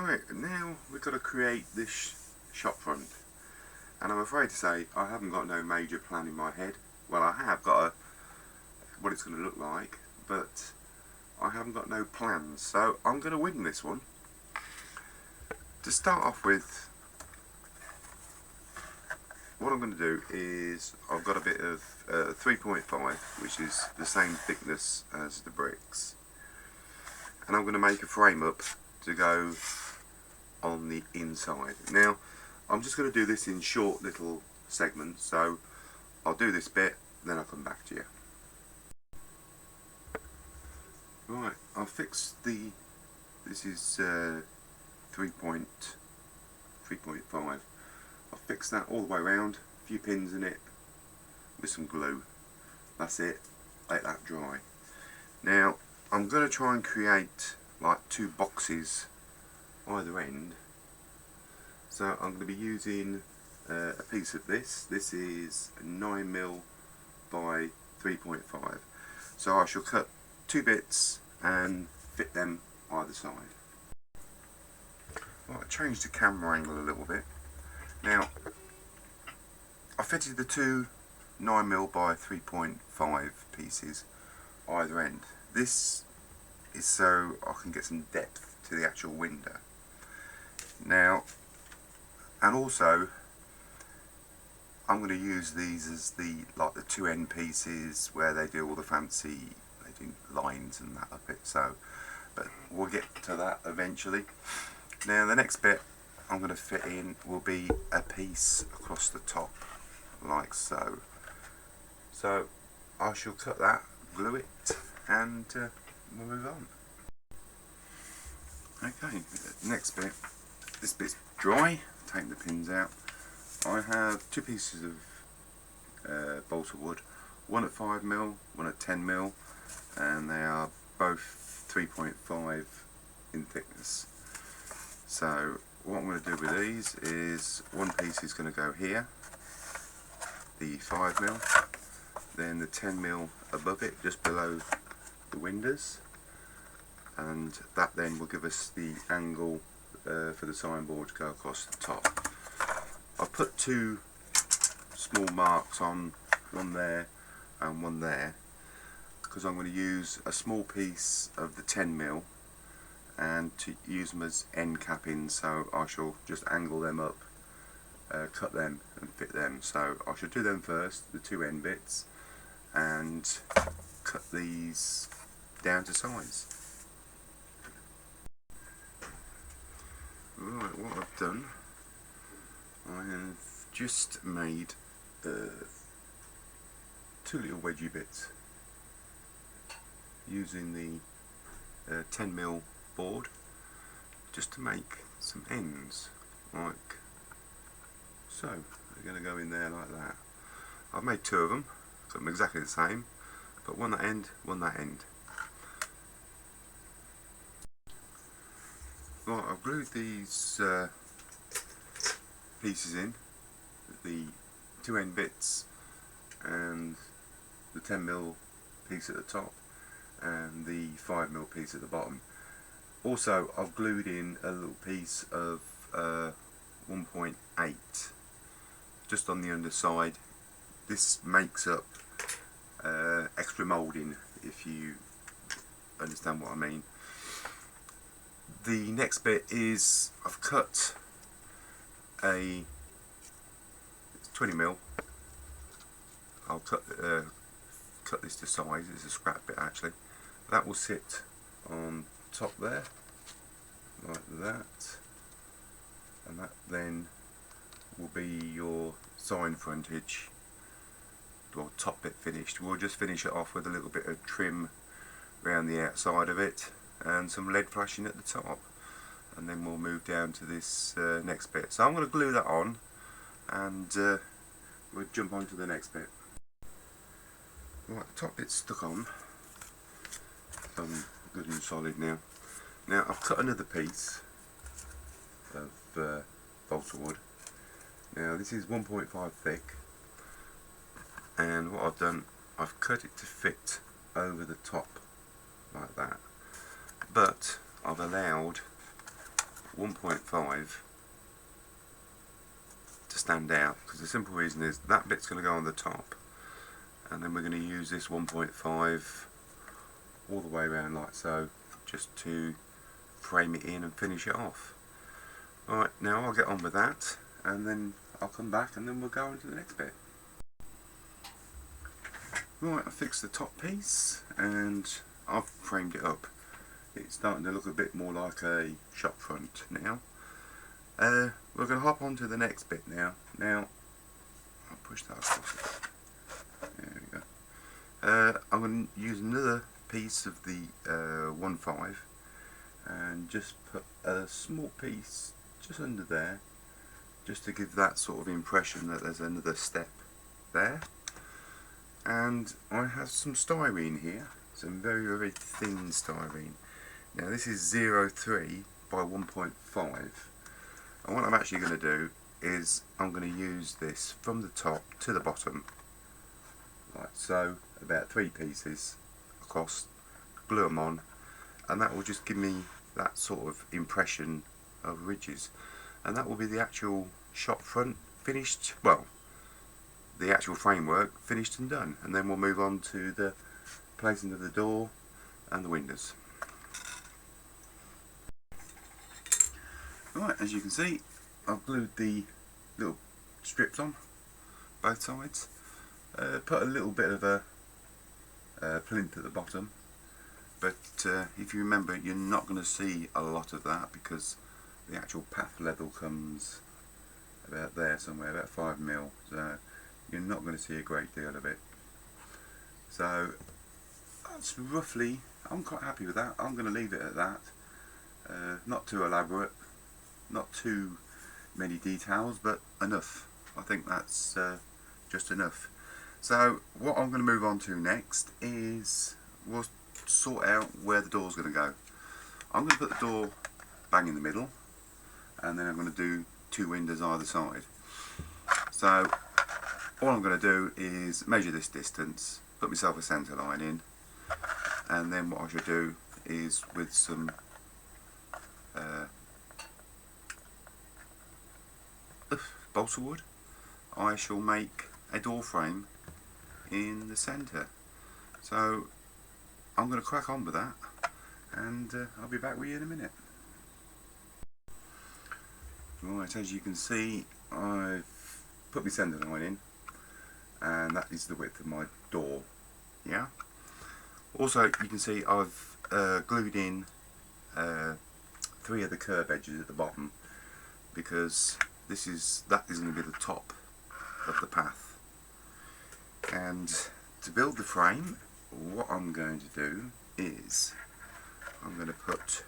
Right, now we've got to create this shop front, and I'm afraid to say I haven't got no major plan in my head. Well, I have got what it's going to look like, but I haven't got no plans, so I'm going to wing this one. To start off with, what I'm going to do is I've got a bit of 3.5, which is the same thickness as the bricks, and I'm going to make a frame up to go on the inside. Now I'm just going to do this in short little segments, so I'll do this bit, then I'll come back to you. Right, I'll fix this is 3.5. I'll fix that all the way around, a few pins in it with some glue. That's it, let that dry. Now I'm going to try and create like two boxes either end, so I'm going to be using a piece of this. This is 9mm by 3.5, so I shall cut two bits and fit them either side. Right, I changed the camera angle a little bit. Now I fitted the two 9mm by 3.5 pieces either end. This is so I can get some depth to the actual window. Now, and also I'm going to use these as the two end pieces where they do all the fancy, they do lines and that up it. So, but we'll get to that eventually. Now the next bit I'm going to fit in will be a piece across the top, like so. So I shall cut that, glue it, and we'll move on. Okay, next bit. This bit's dry. Take the pins out. I have two pieces of balsa wood, one at 5mm, one at 10mm, and they are both 3.5 in thickness. So what I'm going to do with these is one piece is going to go here, the 5mm, then the 10mm above it, just below the windows, and that then will give us the angle for the signboard to go across the top. I've put two small marks on, one there and one there, because I'm going to use a small piece of the 10mm and to use them as end cappings, so I shall just angle them up, cut them and fit them. So I should do them first, the two end bits, and cut these down to size. Right, what I've done, I have just made two little wedgie bits using the 10mm board, just to make some ends, like so. They're going to go in there like that. I've made two of them, got them exactly the same, but one that end, one that end. Right, I've glued these pieces in, the two end bits and the 10mm piece at the top and the 5mm piece at the bottom. Also I've glued in a little piece of 1.8 just on the underside. This makes up extra moulding, if you understand what I mean. The next bit is I've cut a 20mm. I'll cut this to size. It's a scrap bit actually. That will sit on top there, like that, and that then will be your sign frontage, or top bit finished. We'll just finish it off with a little bit of trim around the outside of it and some lead flashing at the top, and then we'll move down to this next bit. So I'm going to glue that on, and we'll jump on to the next bit. Right, the top bit's stuck on. Good and solid now. Now I've cut another piece of balsa wood. Now this is 1.5 thick, and what I've done, I've cut it to fit over the top like that, but I've allowed 1.5 to stand out, because the simple reason is that bit's going to go on the top, and then we're going to use this 1.5 all the way around like so, just to frame it in and finish it off. Right, now I'll get on with that, and then I'll come back and then we'll go on to the next bit. Right, I fixed the top piece and I've framed it up. It's starting to look a bit more like a shop front now. We're going to hop on to the next bit now. Now, I'll push that across. There we go. I'm going to use another piece of the 1.5 and just put a small piece just under there, just to give that sort of impression that there's another step there. And I have some styrene here, some very, very thin styrene. Now this is 0.3 by 1.5, and what I'm actually going to do is I'm going to use this from the top to the bottom, like so, about 3 pieces across, glue them on, and that will just give me that sort of impression of ridges, and that will be the actual shop front finished, well, the actual framework finished and done, and then we'll move on to the placing of the door and the windows. Right, as you can see, I've glued the little strips on both sides, put a little bit of a plinth at the bottom, but if you remember, you're not going to see a lot of that because the actual path level comes about there somewhere, about 5mm, so you're not going to see a great deal of it. So that's roughly, I'm quite happy with that. I'm going to leave it at that. Not too elaborate, not too many details, but enough. I think that's just enough. So what I'm going to move on to next is we'll sort out where the door's going to go. I'm going to put the door bang in the middle, and then I'm going to do 2 windows either side. So all I'm going to do is measure this distance, put myself a centre line in, and then what I should do is with some balsa wood, I shall make a door frame in the centre. So I'm going to crack on with that, and I'll be back with you in a minute. Right, as you can see, I've put my centre line in, and that is the width of my door. Yeah. Also, you can see I've glued in 3 of the curb edges at the bottom, because that is going to be the top of the path. And to build the frame, what I'm going to do is I'm going to put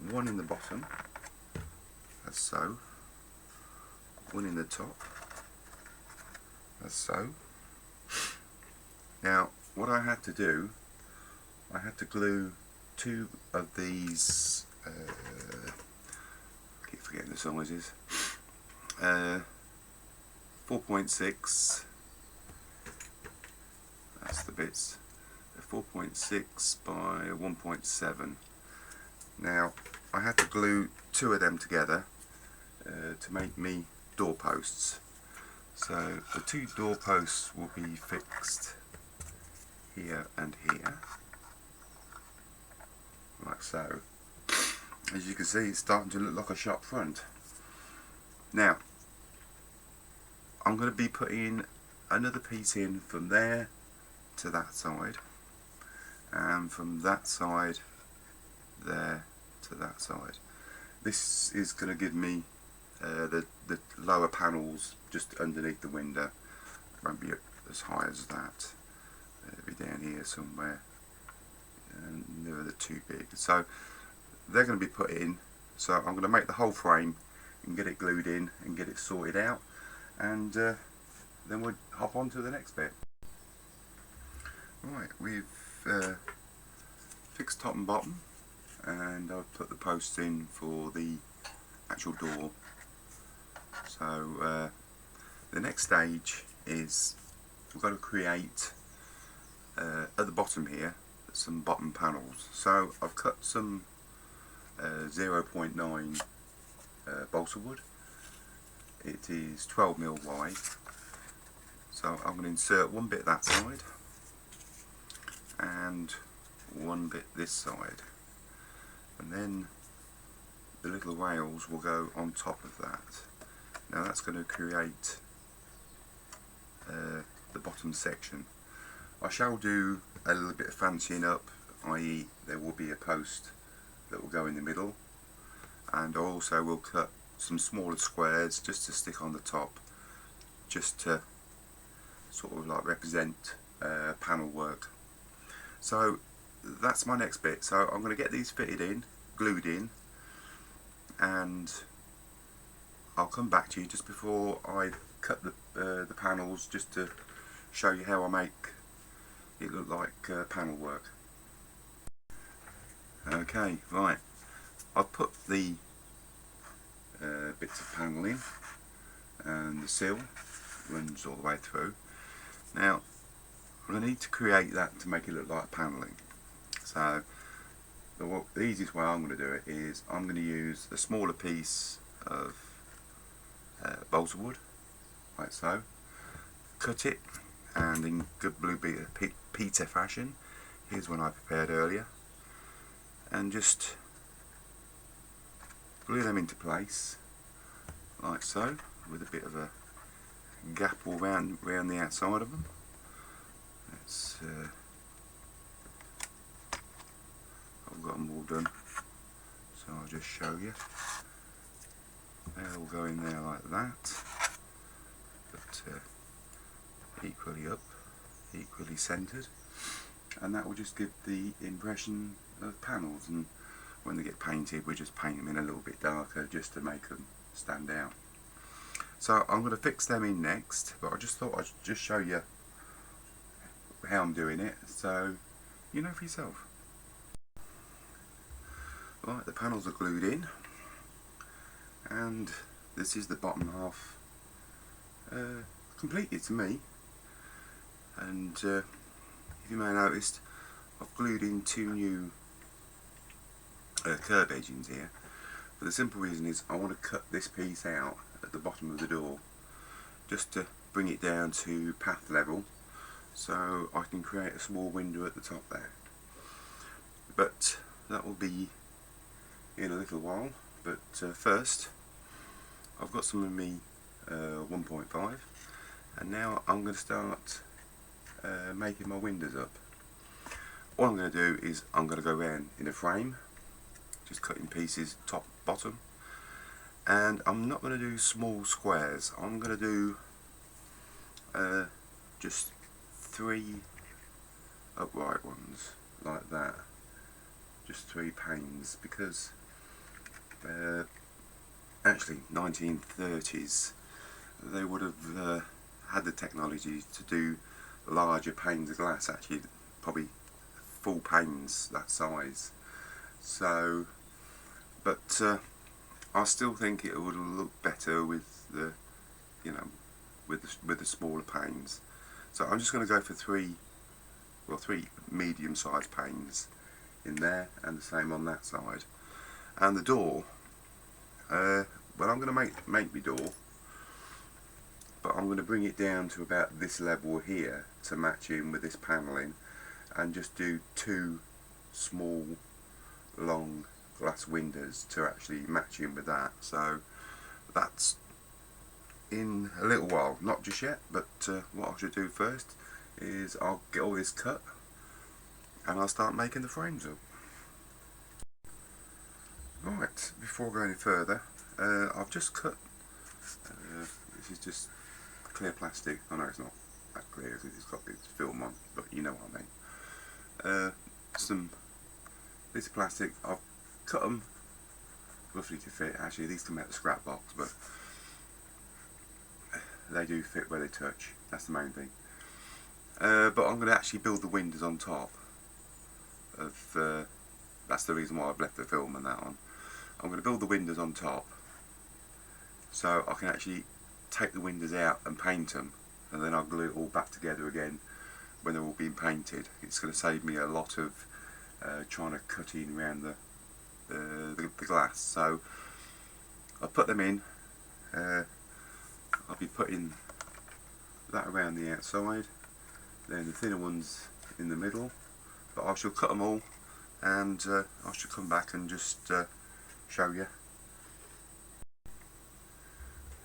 1 in the bottom, as so, 1 in the top, as so. Now what I had to do, I had to glue 2 of these, I keep forgetting the sizes, 4.6, that's the bits, 4.6 by 1.7. Now I had to glue 2 of them together to make me doorposts. So the 2 doorposts will be fixed here and here, like so. As you can see, it's starting to look like a shop front. Now I'm going to be putting another piece in from there to that side, and from that side there to that side. This is going to give me the lower panels just underneath the window. It won't be as high as that. It'll be down here somewhere, and they're too big. So they're going to be put in. So I'm going to make the whole frame and get it glued in and get it sorted out, and then we'll hop on to the next bit. Right, we've fixed top and bottom, and I've put the posts in for the actual door. So the next stage is we've got to create at the bottom here some bottom panels. So I've cut some 0.9 balsa wood. It is 12mm wide, so I'm going to insert one bit that side and one bit this side, and then the little rails will go on top of that. Now that's going to create the bottom section. I shall do a little bit of fancying up, i.e. there will be a post that will go in the middle, and I also will cut some smaller squares just to stick on the top, just to sort of like represent panel work. So that's my next bit. So I'm going to get these fitted in, glued in, and I'll come back to you just before I cut the panels, just to show you how I make it look like panel work. Okay, right, I've put the bits of panel in, and the sill runs all the way through. Now I'm going to need to create that to make it look like panelling. So the easiest way I'm going to do it is I'm going to use a smaller piece of balsa wood, like so, cut it, and in good blue pizza fashion, here's one I prepared earlier, and just glue them into place like so, with a bit of a gap all round the outside of them. Let's I've got them all done, so I'll just show you. They'll go in there like that, but equally up, equally centred, and that will just give the impression of panels, and when they get painted we just paint them in a little bit darker just to make them stand out. So I'm going to fix them in next, but I just thought I'd just show you how I'm doing it, so you know for yourself. Right, the panels are glued in, and this is the bottom half completed to me. And if you may have noticed, I've glued in two new curb edgings here, for the simple reason is I want to cut this piece out at the bottom of the door, just to bring it down to path level, so I can create a small window at the top there. But that will be in a little while. But first, I've got some of me 1.5, and now I'm going to start making my windows up. What I'm going to do is I'm going to go around in a frame, just cutting pieces top bottom, and I'm not going to do small squares. I'm going to do just 3 upright ones like that, just 3 panes, because actually 1930s they would have had the technology to do larger panes of glass, actually probably full panes that size. So but I still think it would look better with the, you know, with the smaller panes. So I'm just going to go for 3 medium-sized panes in there, and the same on that side. And the door, well, I'm going to make my door, but I'm going to bring it down to about this level here to match in with this panelling, and just do 2 small long glass windows to actually match in with that. So that's in a little while, not just yet, but what I should do first is I'll get all this cut and I'll start making the frames up. Right, before going any further, I've just cut, this is just clear plastic. I know it's not that clear because it's got its film on, but you know what I mean. Some bits of plastic, I've cut them roughly to fit. Actually these come out of the scrap box, but they do fit where they touch, that's the main thing. But I'm going to actually build the windows on top of, that's the reason why I've left the film and that on. I'm going to build the windows on top so I can actually take the windows out and paint them, and then I'll glue it all back together again when they're all being painted. It's going to save me a lot of trying to cut in around the glass. So I'll put them in. I'll be putting that around the outside, then the thinner ones in the middle, but I shall cut them all, and I shall come back and just show you.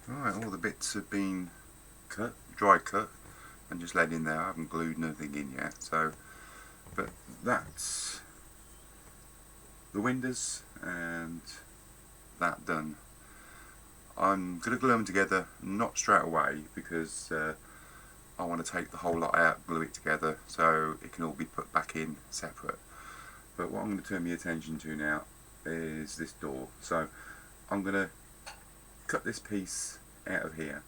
Right, all the bits have been cut, dry cut, and just laid in there. I haven't glued nothing in yet, so, but that's the windows and that done. I'm going to glue them together, not straight away, because I want to take the whole lot out, glue it together, so it can all be put back in separate. But what I'm going to turn my attention to now is this door. So I'm going to cut this piece out of here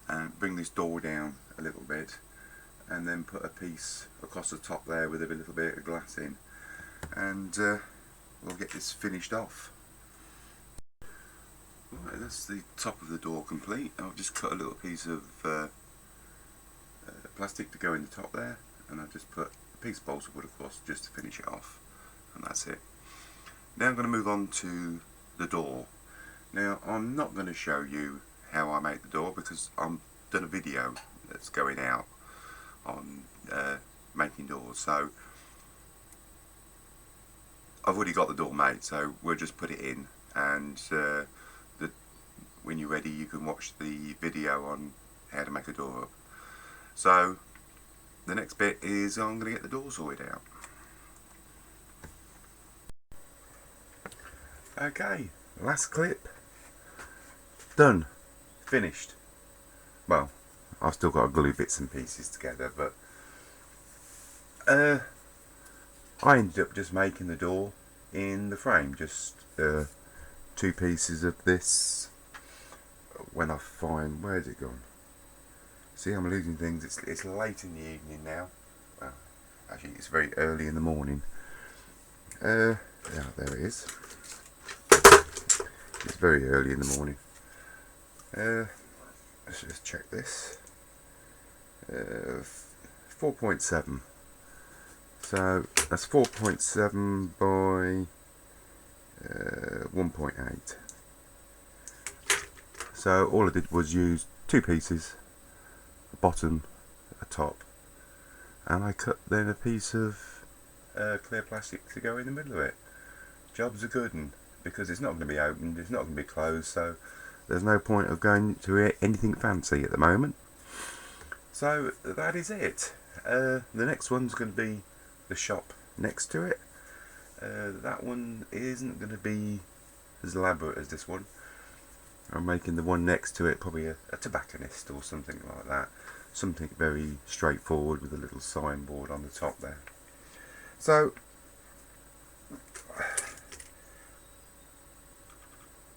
and bring this door down a little bit, and then put a piece across the top there with a little bit of glass in, and we'll get this finished off. Right, that's the top of the door complete. I've just cut a little piece of plastic to go in the top there, and I've just put a piece of balsa wood across just to finish it off, and that's it. Now I'm going to move on to the door. Now I'm not going to show you how I make the door, because I've done a video that's going out on making doors, so I've already got the door made, so we'll just put it in, and when you're ready you can watch the video on how to make a door up. So the next bit is I'm going to get the door sorted out. Okay, last clip. Done. Finished. Well, I've still got to glue bits and pieces together, but I ended up just making the door in the frame, just two pieces of this. When I find, where's it gone? See, I'm losing things. It's late in the evening now. Well, actually it's very early in the morning. Yeah, there it is. It's very early in the morning. Let's just check this. 4.7. So that's 4.7 by 1.8. So all I did was use two pieces, a bottom, a top, and I cut then a piece of clear plastic to go in the middle of it. Job's a good one, because it's not going to be opened, it's not going to be closed, so there's no point of going to anything fancy at the moment. So that is it. The next one's going to be the shop next to it. That one isn't going to be as elaborate as this one. I'm making the one next to it probably a tobacconist or something like that. Something very straightforward with a little signboard on the top there. So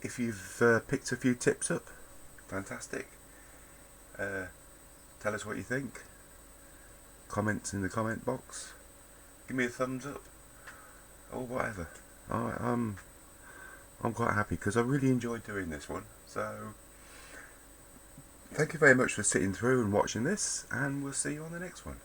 if you've picked a few tips up, fantastic. Tell us what you think. Comments in the comment box. Give me a thumbs up or whatever. I'm quite happy, because I really enjoyed doing this one. So thank you very much for sitting through and watching this, and we'll see you on the next one.